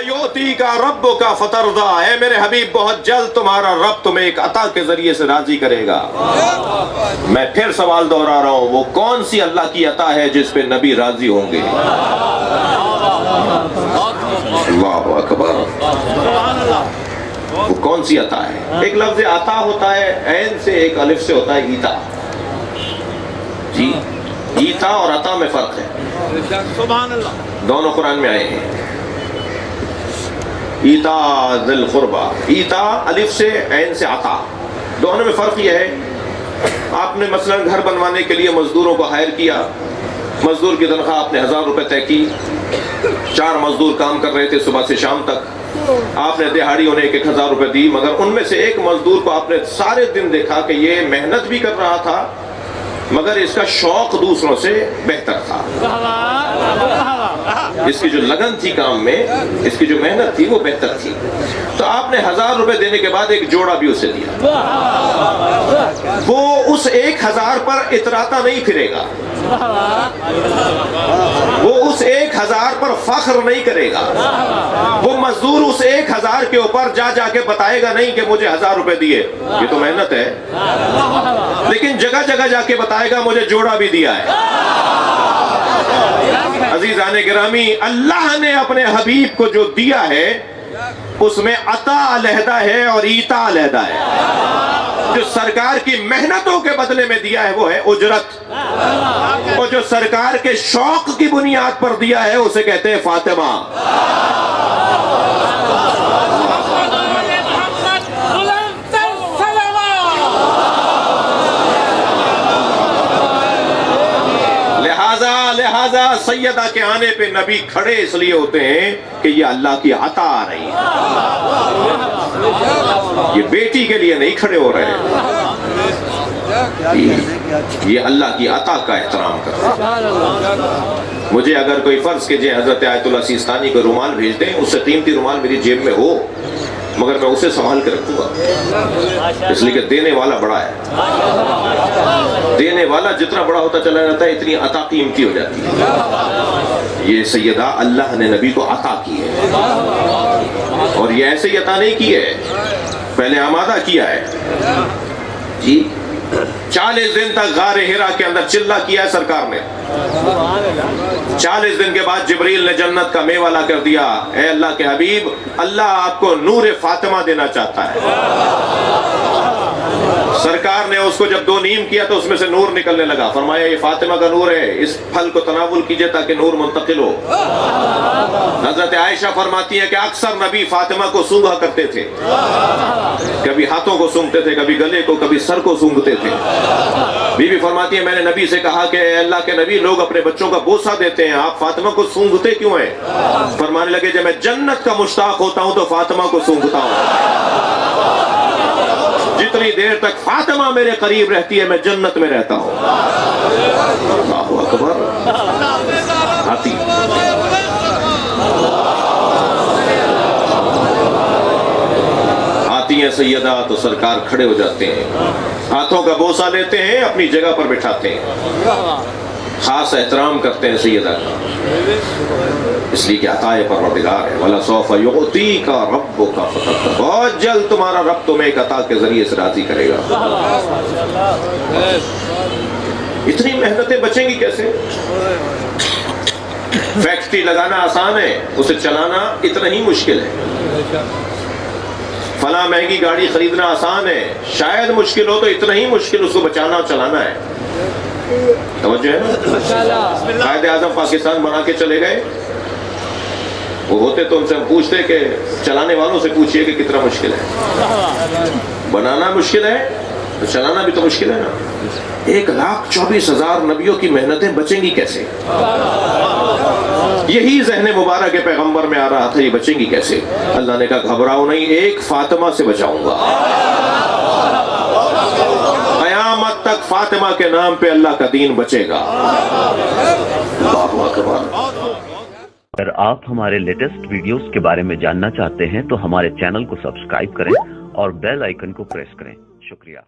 योती का रब का फतरदा है मेरे हबीब, बहुत जल्द तुम्हारा रब तुम्हें एक अता के जरिए से राजी करेगा। मैं फिर सवाल दोहरा रहा हूं, वो कौन सी अल्लाह की अता है जिस पे नबी राजी होंगे? अल्लाहु अकबर। वो कौन सी अता है? एक लफ्ज अता होता है ऐन से, एक अलिफ से होता है ईता। जी, ईता और अता में फर्क है, सुभान अल्लाह। दोनों कुरान में आए हैं। ईता ज़िल क़ुरबा, ईता अलिफ से ऐन से अता, दोनों में फ़र्क यह है, आपने मसलन घर बनवाने के लिए मजदूरों को हायर किया, मजदूर की तनख्वाह आपने 1000 रुपये तय की, 4 मजदूर काम कर रहे थे सुबह से शाम तक, आपने दिहाड़ी उन्हें 1000 रुपये दी, मगर उनमें से एक मजदूर को आपने सारे दिन देखा कि ये मेहनत भी कर रहा था मगर इसका शौक दूसरों से बेहतर था। इसकी जो लगन थी काम में, इसकी जो मेहनत थी वो बेहतर थी, तो आपने 1000 रुपए देने के बाद एक जोड़ा भी उसे दिया। वो उस 1000 पर इतराता नहीं फिरेगा, वो उस 1000 पर फख्र नहीं करेगा, वो मजदूर उस 1000 के ऊपर जा जाके बताएगा नहीं कि मुझे 1000 रुपए दिए, ये तो मेहनत है, लेकिन जगह जगह जाके बताएगा मुझे जोड़ा भी दिया है। अजीजाने गिरामी, अल्लाह ने अपने हबीब को जो दिया है उसमें अता अलहदा है और ईता अलहदा है। जो सरकार की मेहनतों के बदले में दिया है वो है उजरत, और जो सरकार के शौक की बुनियाद पर दिया है उसे कहते हैं फातिमा। लिहाजा सैयदा के आने पे नबी खड़े इसलिए होते हैं कि ये अल्लाह की अता आ रही है, ये बेटी के लिए नहीं खड़े हो रहे हैं, ये अल्लाह की अता का एहतराम कर रहे हैं। मुझे अगर कोई फर्ज कीजिए हजरत आयतुल्लाह सिस्तानी को रुमाल भेज दें, उससे कीमती रुमाल मेरी जेब में हो, मगर मैं उसे संभाल कर रखूंगा, इसलिए कि देने वाला बड़ा है। देने वाला जितना बड़ा होता चला जाता है इतनी अता कीमती हो जाती है। ये सैयदा अल्लाह ने नबी को अता की है, और ये ऐसे ही अता नहीं की है, पहले आमादा किया है। जी, 40 दिन तक गारे हिरा के अंदर चिल्ला किया है सरकार ने। 40 दिन के बाद जिब्रील ने जन्नत का मेवा ला कर दिया। ए अल्लाह के हबीब, अल्लाह आपको नूर फातिमा देना चाहता है। सरकार ने उसको जब 2 नीम किया तो उसमें से नूर निकलने लगा। फरमाया ये फातिमा का नूर है, इस फल को तनावुल कीजिए ताकि नूर मुंतकिल हो। हजरत आयशा फरमाती है कि अक्सर नबी फातिमा को सूंघा करते थे, कभी हाथों को सूंघते थे, कभी गले को, कभी सर को सूंघते थे। बीबी फरमाती है मैंने नबी से कहा कि अल्लाह के नबी, लोग अपने बच्चों का बोसा देते हैं, आप फातिमा को सूंघते क्यों हैं? फरमाने लगे जब मैं जन्नत का मुश्ताक होता हूं तो फातिमा को सूंघता हूं। जितनी देर तक फातिमा मेरे करीब रहती है मैं जन्नत में रहता हूं। अल्लाहु अकबर। आती हैं सैयदा तो सरकार खड़े हो जाते हैं, हाथों का बोसा लेते हैं, अपनी जगह पर बिठाते हैं, खास एहतराम करते हैं सैयदा का, इसलिए कि अताए परवरदिगार है। वला सौफा युतीका रब्बुका फतरदा, बहुत जल्द तुम्हारा रब तुम्हें एक अता के जरिए से राजी करेगा। इतनी मेहनतें बचेंगी कैसे? फैक्ट्री लगाना आसान है, उसे चलाना इतना ही मुश्किल है। फला महंगी गाड़ी खरीदना आसान है, शायद मुश्किल हो तो इतना ही मुश्किल उसको बचाना और चलाना है। तवज्जो है। कायदे आज़म पाकिस्तान बना के चले गए, वो होते तो उनसे हम पूछते कि चलाने वालों से पूछिए कि कितना मुश्किल है। बनाना मुश्किल है तो चलाना भी तो मुश्किल है ना। 1,24,000 नबियों की मेहनतें बचेंगी कैसे? यही ज़हने मुबारक के पैगंबर में आ रहा था, ये बचेंगी कैसे? अल्लाह ने कहा घबराओ नहीं, एक फातिमा से बचाऊंगा। क़यामत तक फातिमा के नाम पे अल्लाह का दीन बचेगा। अल्लाहु अकबर। अगर आप हमारे लेटेस्ट वीडियोस के बारे में जानना चाहते हैं तो हमारे चैनल को सब्सक्राइब करें और बेल आइकन को प्रेस करें। शुक्रिया।